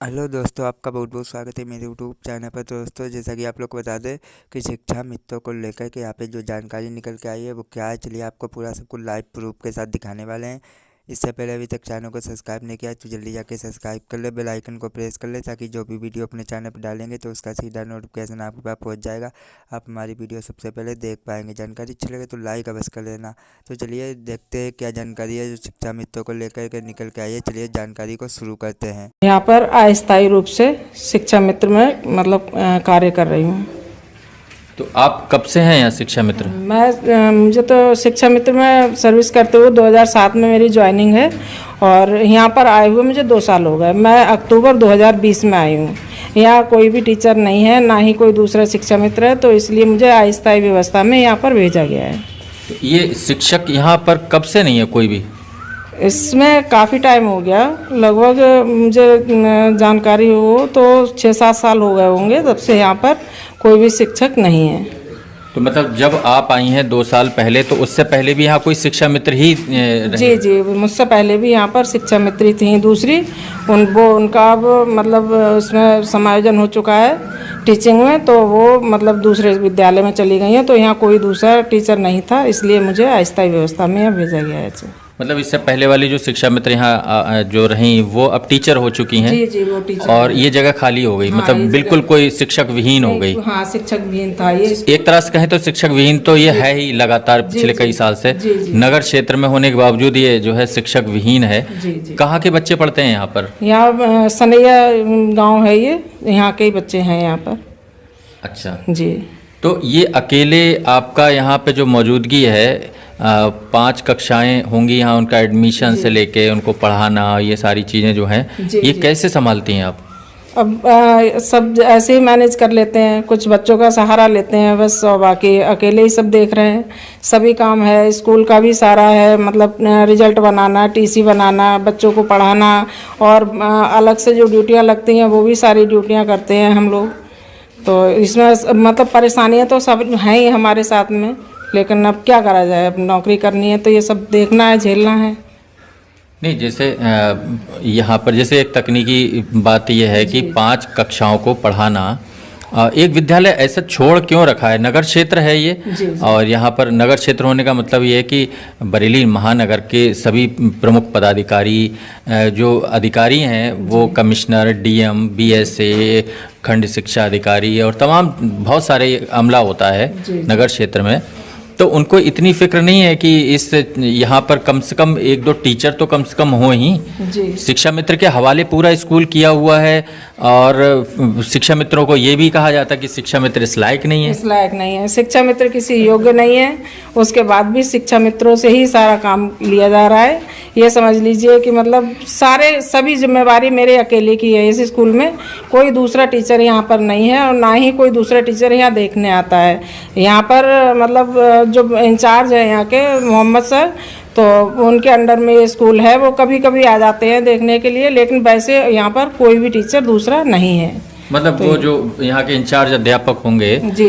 Hello दोस्तों, आपका बहुत बहुत स्वागत है मेरे यूट्यूब चैनल पर। दोस्तों, जैसा कि आप लोग को बता दें कि शिक्षा मित्रों को लेकर के यहाँ पे जो जानकारी निकल के आई है वो क्या है, चलिए आपको पूरा सब कुछ लाइव प्रूफ के साथ दिखाने वाले हैं। इससे पहले अभी तक चैनल को सब्सक्राइब नहीं किया तो जल्दी जाके सब्सक्राइब कर ले, बेल आइकन को प्रेस कर ले, ताकि जो भी वीडियो अपने चैनल पर डालेंगे तो उसका सीधा नोटिफिकेशन आपके पास पहुँच जाएगा। आप हमारी वीडियो सबसे पहले देख पाएंगे। जानकारी अच्छी लगे तो लाइक अवश्य कर लेना। तो चलिए देखते हैं क्या जानकारी है जो शिक्षा मित्रों को लेकर के निकल के आई है। चलिए जानकारी को शुरू करते हैं। यहाँ पर अस्थायी रूप से शिक्षा मित्र में कार्य कर रही हूँ। तो आप कब से हैं यहाँ शिक्षा मित्र? मुझे तो शिक्षा मित्र में सर्विस करते हुए 2007 में मेरी ज्वाइनिंग है और यहाँ पर आए हुए मुझे 2 साल हो गए। मैं अक्टूबर 2020 में आई हूँ। यहाँ कोई भी टीचर नहीं है, ना ही कोई दूसरा शिक्षा मित्र है, तो इसलिए मुझे अस्थायी व्यवस्था में यहाँ पर भेजा गया है। तो ये शिक्षक यहाँ पर कब से नहीं है कोई भी? इसमें काफ़ी टाइम हो गया, लगभग मुझे जानकारी हो तो 6-7 साल हो गए होंगे, तब से यहाँ पर कोई भी शिक्षक नहीं है। तो मतलब जब आप आई हैं 2 साल पहले, तो उससे पहले भी यहाँ कोई शिक्षा मित्र ही रहे? जी, मुझसे पहले भी यहाँ पर शिक्षा मित्री थी दूसरी, उनका अब उसमें समायोजन हो चुका है टीचिंग में, तो वो दूसरे विद्यालय में चली गई हैं, तो यहाँ कोई दूसरा टीचर नहीं था, इसलिए मुझे अस्थायी व्यवस्था में यहाँ भेजा गया है। मतलब इससे पहले वाली जो शिक्षा मित्र यहाँ जो रहीं वो अब टीचर हो चुकी हैं? जी, वो टीचर। और ये जगह खाली हो गई। हाँ, मतलब बिल्कुल कोई शिक्षक विहीन हो गई। हाँ, शिक्षक विहीन था ये। एक तरह से कहें तो शिक्षक विहीन तो ये है ही लगातार पिछले कई साल से। नगर क्षेत्र में होने के बावजूद ये जो है शिक्षक विहीन है। कहाँ के बच्चे पढ़ते हैं यहाँ पर? यहाँ सनैया गाँव है ये, यहाँ के ही बच्चे हैं यहाँ पर। अच्छा जी। तो ये अकेले आपका यहाँ पे जो मौजूदगी है, 5 कक्षाएं होंगी यहाँ, उनका एडमिशन से लेके उनको पढ़ाना, ये सारी चीज़ें जो हैं ये कैसे संभालती हैं आप? अब सब ऐसे ही मैनेज कर लेते हैं, कुछ बच्चों का सहारा लेते हैं बस, और बाकी अकेले ही सब देख रहे हैं। सभी काम है, स्कूल का भी सारा है, रिजल्ट बनाना, टीसी बनाना, बच्चों को पढ़ाना, और अलग से जो ड्यूटियाँ लगती हैं वो भी सारी ड्यूटियाँ करते हैं हम लोग। तो इसमें परेशानियाँ तो सब हैं ही हमारे साथ में, लेकिन अब क्या करा जाए, अब नौकरी करनी है तो ये सब देखना है, झेलना है। नहीं, जैसे यहाँ पर जैसे एक तकनीकी बात यह है कि 5 कक्षाओं को पढ़ाना, एक विद्यालय ऐसा छोड़ क्यों रखा है? नगर क्षेत्र है ये। जी। और यहाँ पर नगर क्षेत्र होने का मतलब ये है कि बरेली महानगर के सभी प्रमुख पदाधिकारी जो अधिकारी हैं वो कमिश्नर, डीएम, बीएसए, खंड शिक्षा अधिकारी और तमाम बहुत सारे अमला होता है नगर क्षेत्र में। तो उनको इतनी फिक्र नहीं है कि इस यहाँ पर कम से कम 1-2 टीचर तो कम से कम हो ही। जी। शिक्षा मित्र के हवाले पूरा स्कूल किया हुआ है, और शिक्षा मित्रों को ये भी कहा जाता है कि शिक्षा मित्र इस लायक नहीं है। इस लायक नहीं है, शिक्षा मित्र किसी योग्य नहीं है। उसके बाद भी शिक्षा मित्रों से ही सारा काम लिया जा रहा है। ये समझ लीजिए कि सभी जिम्मेवारी मेरे अकेले की है। इस स्कूल में कोई दूसरा टीचर यहाँ पर नहीं है, और ना ही कोई दूसरा टीचर यहाँ देखने आता है। यहाँ पर जो इंचार्ज है यहाँ के मोहम्मद सर, तो उनके अंडर में ये स्कूल है, वो कभी कभी आ जाते हैं देखने के लिए, लेकिन वैसे यहाँ पर कोई भी टीचर दूसरा नहीं है। मतलब तो वो जो यहाँ के इंचार्ज अध्यापक होंगे, जी,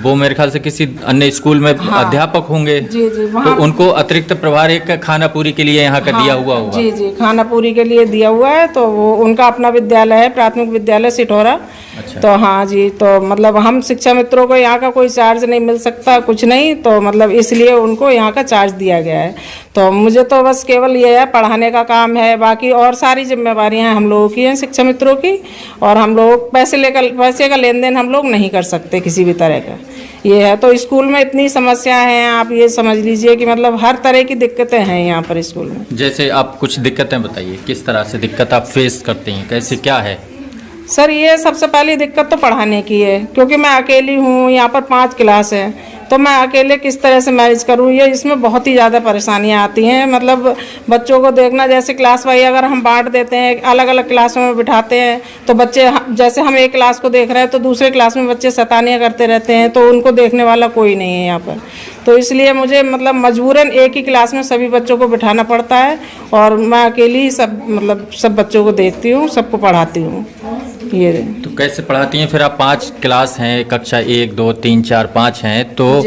वो मेरे ख्याल से किसी अन्य स्कूल में अध्यापक होंगे। जी, तो उनको अतिरिक्त प्रभार एक खानापुरी के लिए यहाँ का दिया हुआ होगा। जी, खानापुरी के लिए दिया हुआ है। तो वो उनका अपना विद्यालय है, प्राथमिक विद्यालय सिठौरा। अच्छा। तो हाँ जी, तो हम शिक्षा मित्रों को यहाँ का कोई चार्ज नहीं मिल सकता, कुछ नहीं, तो इसलिए उनको यहाँ का चार्ज दिया गया है। तो मुझे तो बस केवल ये है, पढ़ाने का काम है, बाकी और सारी जिम्मेवारियाँ हम लोगों की हैं शिक्षा मित्रों की, और हम लोग पैसे का लेन देन हम लोग नहीं कर सकते किसी भी तरह का। ये है, तो स्कूल में इतनी समस्याएं हैं, आप ये समझ लीजिए कि हर तरह की दिक्कतें हैं यहाँ पर स्कूल में। जैसे आप कुछ दिक्कतें बताइए, किस तरह से दिक्कत आप फेस करते हैं, कैसे क्या है? सर, ये सबसे पहली दिक्कत तो पढ़ाने की है, क्योंकि मैं अकेली हूँ। यहाँ पर 5 क्लास है, तो मैं अकेले किस तरह से मैनेज करूँ, ये इसमें बहुत ही ज़्यादा परेशानियाँ आती हैं। बच्चों को देखना, जैसे क्लास वाइज अगर हम बांट देते हैं, अलग अलग क्लासों में बिठाते हैं, तो बच्चे जैसे हम एक क्लास को देख रहे हैं तो दूसरे क्लास में बच्चे शैतानियाँ करते रहते हैं, तो उनको देखने वाला कोई नहीं है यहाँ पर। तो इसलिए मुझे मजबूरन एक ही क्लास में सभी बच्चों को बिठाना पड़ता है, और मैं अकेली ही सब बच्चों को देखती हूँ, सबको पढ़ाती हूँ। ये तो कैसे पढ़ाती हैं फिर आप? 5 क्लास हैं, कक्षा 1, 2, 3, 4, 5 हैं, तो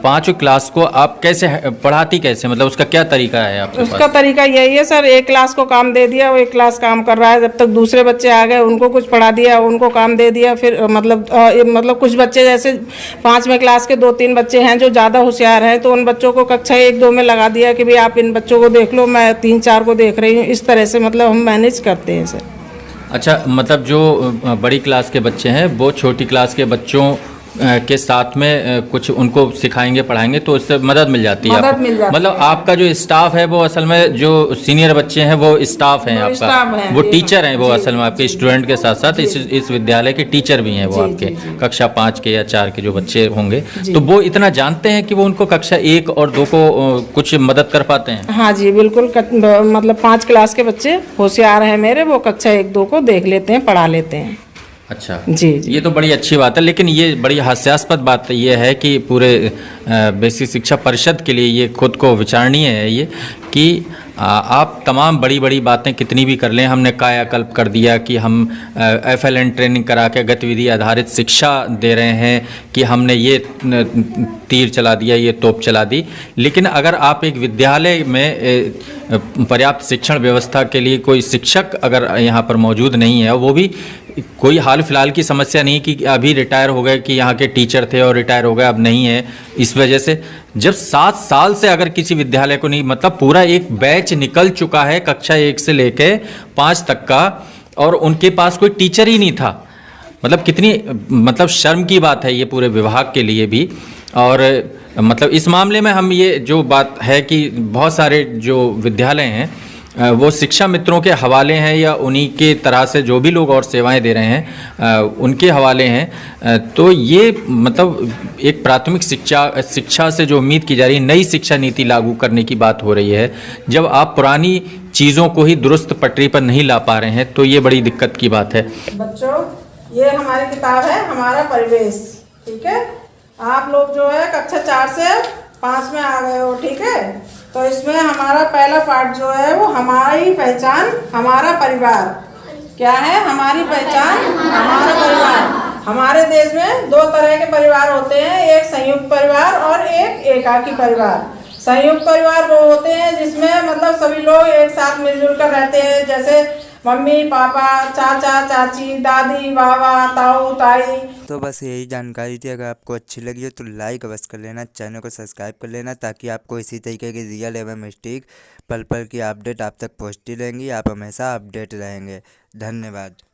पांचवी क्लास को आप कैसे पढ़ाती कैसे, मतलब उसका क्या तरीका है आपके उसका पास? तरीका यही है सर, एक क्लास को काम दे दिया, वो एक क्लास काम कर रहा है, जब तक दूसरे बच्चे आ गए उनको कुछ पढ़ा दिया, उनको काम दे दिया, फिर मतलब कुछ बच्चे जैसे 5वें क्लास के 2-3 बच्चे हैं जो ज़्यादा होशियार हैं, तो उन बच्चों को कक्षा 1-2 में लगा दिया कि भाई आप इन बच्चों को देख लो, मैं 3-4 को देख रही हूँ। इस तरह से मतलब हम मैनेज करते हैं सर। अच्छा, मतलब जो बड़ी क्लास के बच्चे हैं वो छोटी क्लास के बच्चों के साथ में कुछ उनको सिखाएंगे पढ़ाएंगे तो उससे मदद मिल जाती है मदद आपको? मिल जाती मतलब है। आपका जो स्टाफ है वो असल में जो सीनियर बच्चे हैं वो स्टाफ हैं वो स्टाफ आपका, हैं, वो जी, टीचर हैं, वो जी, असल में आपके जी, स्टूडेंट के साथ साथ जी, इस विद्यालय के टीचर भी हैं वो जी, आपके जी, जी। कक्षा 5 के या 4 के जो बच्चे होंगे, जी। तो वो इतना जानते हैं कि वो उनको कक्षा 1 और 2 को कुछ मदद कर पाते हैं? हाँ जी बिल्कुल, मतलब 5 क्लास के बच्चे होशियार हैं मेरे, वो कक्षा 1-2 को देख लेते हैं, पढ़ा लेते हैं। अच्छा जी जी। ये तो बड़ी अच्छी बात है, लेकिन ये बड़ी हास्यास्पद बात ये है कि पूरे बेसिक शिक्षा परिषद के लिए ये खुद को विचारणीय है ये कि आप तमाम बड़ी बड़ी बातें कितनी भी कर लें, हमने कायाकल्प कर दिया कि हम FLN ट्रेनिंग करा के गतिविधि आधारित शिक्षा दे रहे हैं, कि हमने ये तीर चला दिया, ये तोप चला दी, लेकिन अगर आप एक विद्यालय में पर्याप्त शिक्षण व्यवस्था के लिए कोई शिक्षक अगर यहाँ पर मौजूद नहीं है, वो भी कोई हाल फिलहाल की समस्या नहीं कि अभी रिटायर हो गए, कि यहाँ के टीचर थे और रिटायर हो गए अब नहीं है, इस वजह से जब 7 साल से अगर किसी विद्यालय को नहीं, मतलब पूरा एक बैच निकल चुका है कक्षा 1 से लेके 5 तक का, और उनके पास कोई टीचर ही नहीं था, मतलब कितनी मतलब शर्म की बात है ये पूरे विभाग के लिए भी। और मतलब इस मामले में हम ये जो बात है कि बहुत सारे जो विद्यालय हैं वो शिक्षा मित्रों के हवाले हैं या उन्हीं के तरह से जो भी लोग और सेवाएं दे रहे हैं उनके हवाले हैं, तो ये मतलब एक प्राथमिक शिक्षा से जो उम्मीद की जा रही है, नई शिक्षा नीति लागू करने की बात हो रही है, जब आप पुरानी चीज़ों को ही दुरुस्त पटरी पर नहीं ला पा रहे हैं तो ये बड़ी दिक्कत की बात है। बच्चों, ये हमारी किताब है हमारा परिवेश, ठीक है? आप लोग जो है कक्षा 4 से 5 में आ गए हो, ठीक है? तो इसमें हमारा पहला पार्ट जो है वो हमारी पहचान हमारा परिवार। क्या है हमारी पहचान हमारा परिवार? हमारे देश में 2 तरह के परिवार होते हैं, एक संयुक्त परिवार और एक एकाकी परिवार। संयुक्त परिवार वो होते हैं जिसमें मतलब सभी लोग एक साथ मिलजुल कर रहते हैं, जैसे मम्मी पापा, चाचा चाची, दादी बाबा, ताऊ ताई। तो बस यही जानकारी थी। अगर आपको अच्छी लगी हो तो लाइक अवश्य कर लेना, चैनल को सब्सक्राइब कर लेना, ताकि आपको इसी तरीके की रियल एवं मिस्टेक पल पल की अपडेट आप तक पहुँचती रहेंगी, आप हमेशा अपडेट रहेंगे। धन्यवाद।